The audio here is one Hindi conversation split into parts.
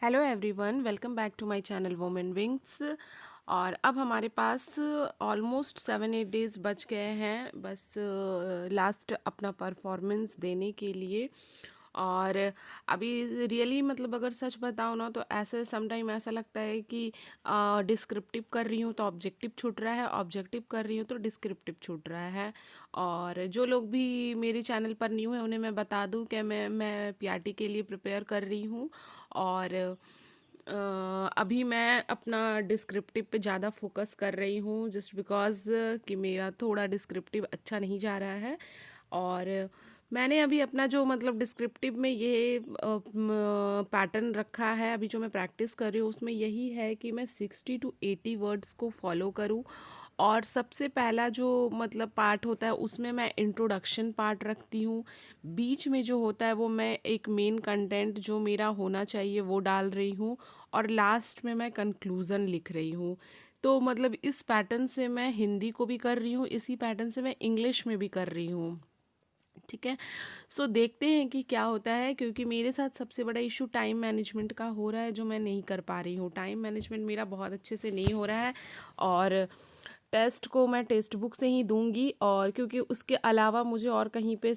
Hello everyone, welcome back to my channel Women Wings. और अब हमारे पास ऑलमोस्ट 7-8 डेज़ बच गए हैं बस लास्ट अपना परफॉर्मेंस देने के लिए। और अभी रियली मतलब अगर सच बताऊँ ना तो ऐसे समटाइम ऐसा लगता है कि डिस्क्रिप्टिव कर रही हूँ तो ऑब्जेक्टिव छूट रहा है, ऑब्जेक्टिव कर रही हूँ तो डिस्क्रिप्टिव छूट रहा है। और जो लोग भी मेरे चैनल पर न्यू है उन्हें मैं बता दूँ कि मैं पीआरटी के लिए प्रिपेयर कर रही हूँ। और अभी मैं अपना डिस्क्रिप्टिव पे ज़्यादा फोकस कर रही हूँ जस्ट बिकॉज़ कि मेरा थोड़ा डिस्क्रिप्टिव अच्छा नहीं जा रहा है। और मैंने अभी अपना जो मतलब डिस्क्रिप्टिव में ये पैटर्न रखा है, अभी जो मैं प्रैक्टिस कर रही हूँ उसमें यही है कि मैं 60 to 80 वर्ड्स को फॉलो करूँ। और सबसे पहला जो मतलब पार्ट होता है उसमें मैं इंट्रोडक्शन पार्ट रखती हूँ। बीच में जो होता है वो मैं एक मेन कंटेंट जो मेरा होना चाहिए वो डाल रही हूँ। और लास्ट में मैं कंक्लूज़न लिख रही हूँ। तो मतलब इस पैटर्न से मैं हिंदी को भी कर रही हूँ, इसी पैटर्न से मैं इंग्लिश में भी कर रही हूँ। ठीक है। सो देखते हैं कि क्या होता है, क्योंकि मेरे साथ सबसे बड़ा इशू टाइम मैनेजमेंट का हो रहा है जो मैं नहीं कर पा रही हूँ। टाइम मैनेजमेंट मेरा बहुत अच्छे से नहीं हो रहा है। और टेस्ट को मैं टेक्स्ट बुक से ही दूंगी, और क्योंकि उसके अलावा मुझे और कहीं पे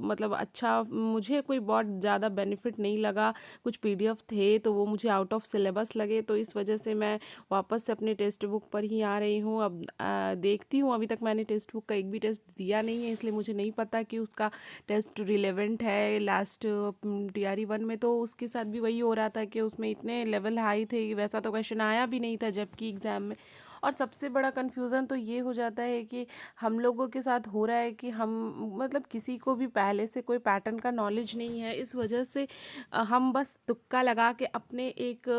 मतलब अच्छा मुझे कोई बहुत ज़्यादा बेनिफिट नहीं लगा। कुछ पीडीएफ थे तो वो मुझे आउट ऑफ सिलेबस लगे, तो इस वजह से मैं वापस से अपने टेक्स्ट बुक पर ही आ रही हूँ। अब देखती हूँ, अभी तक मैंने टेक्स्ट बुक का एक भी टेस्ट दिया नहीं है, इसलिए मुझे नहीं पता कि उसका टेस्ट रिलेवेंट है। लास्ट TRE 1 में तो उसके साथ भी वही हो रहा था कि उसमें इतने लेवल हाई थे, वैसा तो क्वेश्चन आया भी नहीं था जबकि एग्ज़ाम में। और सबसे बड़ा कन्फ्यूज़न तो ये हो जाता है कि हम लोगों के साथ हो रहा है कि हम मतलब किसी को भी पहले से कोई पैटर्न का नॉलेज नहीं है, इस वजह से हम बस तुक्का लगा के अपने एक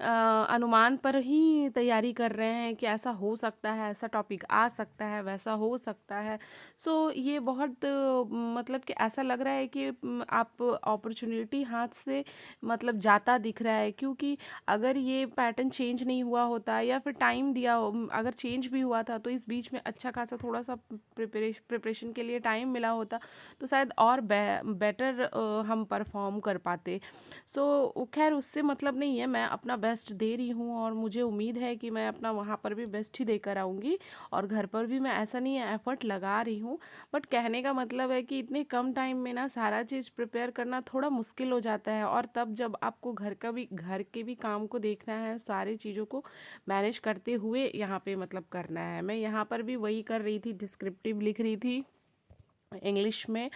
अनुमान पर ही तैयारी कर रहे हैं कि ऐसा हो सकता है, ऐसा टॉपिक आ सकता है, वैसा हो सकता है। सो ये बहुत मतलब कि ऐसा लग रहा है कि आप अपॉर्चुनिटी हाथ से मतलब जाता दिख रहा है, क्योंकि अगर ये पैटर्न चेंज नहीं हुआ होता या फिर टाइम दिया अगर चेंज भी हुआ था तो इस बीच में अच्छा खासा थोड़ा सा प्रिपरेशन के लिए टाइम मिला होता तो शायद और बेटर हम परफॉर्म कर पाते। सो खैर उससे मतलब नहीं है, मैं अपना बेस्ट दे रही हूँ और मुझे उम्मीद है कि मैं अपना वहाँ पर भी बेस्ट ही देकर आऊँगी। और घर पर भी मैं ऐसा नहीं है एफर्ट लगा रही हूँ, बट कहने का मतलब है कि इतने कम टाइम में ना सारा चीज़ प्रिपेयर करना थोड़ा मुश्किल हो जाता है। और तब जब आपको घर के भी काम को देखना है, सारी चीज़ों को मैनेज करते हुए यहाँ पे मतलब करना है। मैं यहाँ पर भी वही कर रही थी, डिस्क्रिप्टिव लिख रही थी इंग्लिश में।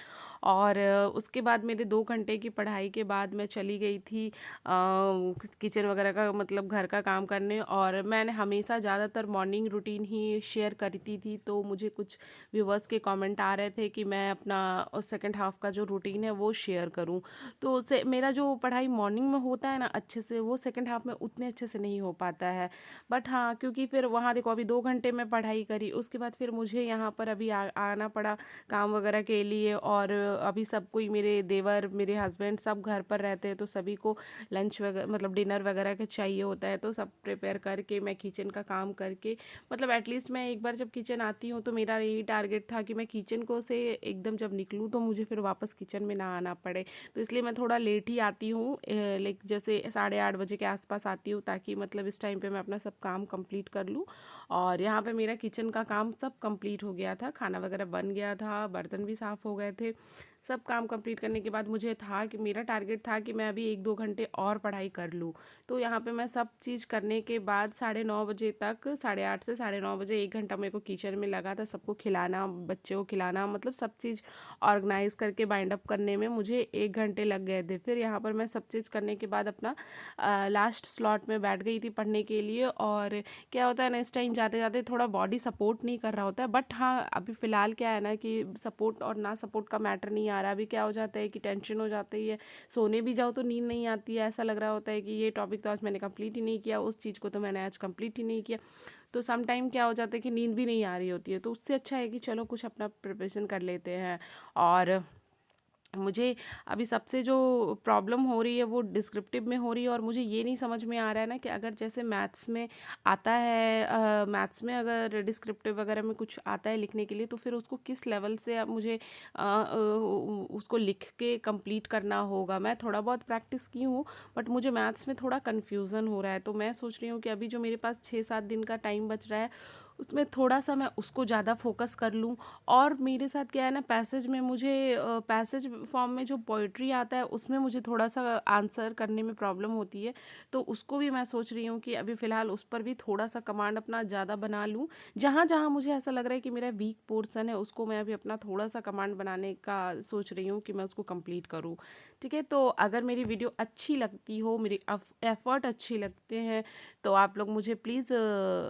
और उसके बाद मेरे 2 घंटे की पढ़ाई के बाद मैं चली गई थी किचन वगैरह का मतलब घर का काम करने। और मैंने हमेशा ज़्यादातर मॉर्निंग रूटीन ही शेयर करती थी, तो मुझे कुछ व्यूवर्स के कमेंट आ रहे थे कि मैं अपना सेकंड हाफ का जो रूटीन है वो शेयर करूं। तो उससे मेरा जो पढ़ाई मॉर्निंग में होता है ना अच्छे से, वो सेकंड हाफ में उतने अच्छे से नहीं हो पाता है। बट हाँ, क्योंकि फिर वहाँ देखो अभी 2 घंटे में पढ़ाई करी, उसके बाद फिर मुझे यहाँ पर अभी आना पड़ा काम वगैरह के लिए। और अभी सब कोई मेरे देवर मेरे हस्बैंड सब घर पर रहते हैं, तो सभी को लंच वगैरह मतलब डिनर वगैरह का चाहिए होता है, तो सब प्रिपेयर करके मैं किचन का काम करके मतलब एटलीस्ट मैं एक बार जब किचन आती हूँ तो मेरा यही टारगेट था कि मैं किचन को से एकदम जब निकलूँ तो मुझे फिर वापस किचन में ना आना पड़े। तो इसलिए मैं थोड़ा लेट ही आती हूँ, लाइक जैसे 8:30 बजे के आसपास आती हूँ, ताकि मतलब इस टाइम पे मैं अपना सब काम कंप्लीट कर लूँ। और यहाँ पे मेरा किचन का काम सब कंप्लीट हो गया था, खाना वगैरह बन गया था, बर्तन भी साफ़ हो गए थे। सब काम कंप्लीट करने के बाद मुझे था कि मेरा टारगेट था कि मैं अभी 1-2 घंटे और पढ़ाई कर लूँ। तो यहाँ पे मैं सब चीज़ करने के बाद 9:30 बजे तक, 8:30 से 9:30 बजे 1 घंटा मेरे को किचन में लगा था, सबको खिलाना, बच्चे को खिलाना, मतलब सब चीज़ ऑर्गेनाइज करके बाइंड अप करने में मुझे 1 घंटे लग गए थे। फिर यहाँ पर मैं सब चीज़ करने के बाद अपना लास्ट स्लॉट में बैठ गई थी पढ़ने के लिए। और क्या होता है ना, इस टाइम जाते जाते थोड़ा बॉडी सपोर्ट नहीं कर रहा होता है, बट हाँ अभी फ़िलहाल क्या है ना कि सपोर्ट और ना सपोर्ट का मैटर नहीं आ रहा। अभी क्या हो जाता है कि टेंशन हो जाती है, सोने भी जाओ तो नींद नहीं आती है, ऐसा लग रहा होता है कि ये टॉपिक तो आज मैंने कंप्लीट ही नहीं किया, उस चीज़ को तो मैंने आज कंप्लीट ही नहीं किया। तो सम टाइम क्या हो जाता है कि नींद भी नहीं आ रही होती है, तो उससे अच्छा है कि चलो कुछ अपना प्रिपरेशन कर लेते हैं। और मुझे अभी सबसे जो प्रॉब्लम हो रही है वो डिस्क्रिप्टिव में हो रही है, और मुझे ये नहीं समझ में आ रहा है ना कि अगर जैसे मैथ्स में आता है, मैथ्स में अगर डिस्क्रिप्टिव वगैरह में कुछ आता है लिखने के लिए, तो फिर उसको किस लेवल से अब मुझे उसको लिख के कंप्लीट करना होगा। मैं थोड़ा बहुत प्रैक्टिस की हूँ, बट मुझे मैथ्स में थोड़ा कन्फ्यूज़न हो रहा है। तो मैं सोच रही हूँ कि अभी जो मेरे पास 6-7 दिन का टाइम बच रहा है, उसमें थोड़ा-सा मैं उसको ज़्यादा फ़ोकस कर लूँ। और मेरे साथ क्या है ना, पैसेज में मुझे पैसेज फॉर्म में जो पोएट्री आता है उसमें मुझे थोड़ा-सा आंसर करने में प्रॉब्लम होती है। तो उसको भी मैं सोच रही हूँ कि अभी फ़िलहाल उस पर भी थोड़ा-सा कमांड अपना ज़्यादा बना लूँ। जहाँ-जहाँ मुझे ऐसा लग रहा है कि मेरा वीक पोर्शन है, उसको मैं अभी अपना थोड़ा-सा कमांड बनाने का सोच रही हूँ कि मैं उसको कंप्लीट करूँ। ठीक है? तो अगर मेरी वीडियो अच्छी लगती हो, मेरी एफ़र्ट अच्छे लगते हैं, तो आप लोग मुझे प्लीज़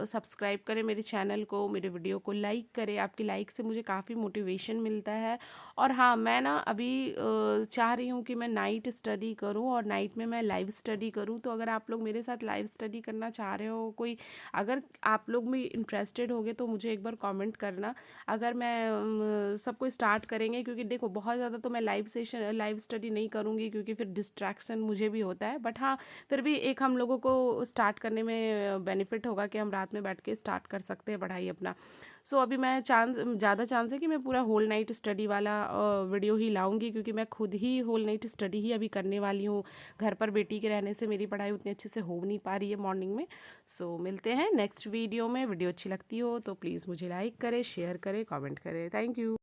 सब्सक्राइब करें मेरे चैनल को, मेरे वीडियो को लाइक करें। आपकी लाइक से मुझे काफ़ी मोटिवेशन मिलता है। और हाँ, मैं ना अभी चाह रही हूँ कि मैं नाइट स्टडी करूँ और नाइट में मैं लाइव स्टडी करूँ। तो अगर आप लोग मेरे साथ लाइव स्टडी करना चाह रहे हो, कोई अगर आप लोग भी इंटरेस्टेड होगे तो मुझे एक बार कमेंट करना। अगर मैं सबको स्टार्ट करेंगे, क्योंकि देखो बहुत ज़्यादा तो मैं लाइव स्टडी नहीं करूँगी, क्योंकि फिर डिस्ट्रैक्शन मुझे भी होता है। बट हाँ, फिर भी एक हम लोगों को स्टार्ट करने में बेनिफिट होगा कि हम रात में बैठ के स्टार्ट कर सकते हैं पढ़ाई अपना। सो अभी मैं ज़्यादा चांस है कि मैं पूरा होल नाइट स्टडी वाला वीडियो ही लाऊंगी, क्योंकि मैं खुद ही होल नाइट स्टडी ही अभी करने वाली हूँ। घर पर बेटी के रहने से मेरी पढ़ाई उतनी अच्छे से हो नहीं पा रही है मॉर्निंग में। सो मिलते हैं नेक्स्ट वीडियो में। वीडियो अच्छी लगती हो तो प्लीज़ मुझे लाइक करें, शेयर करें, कमेंट करें। Thank you.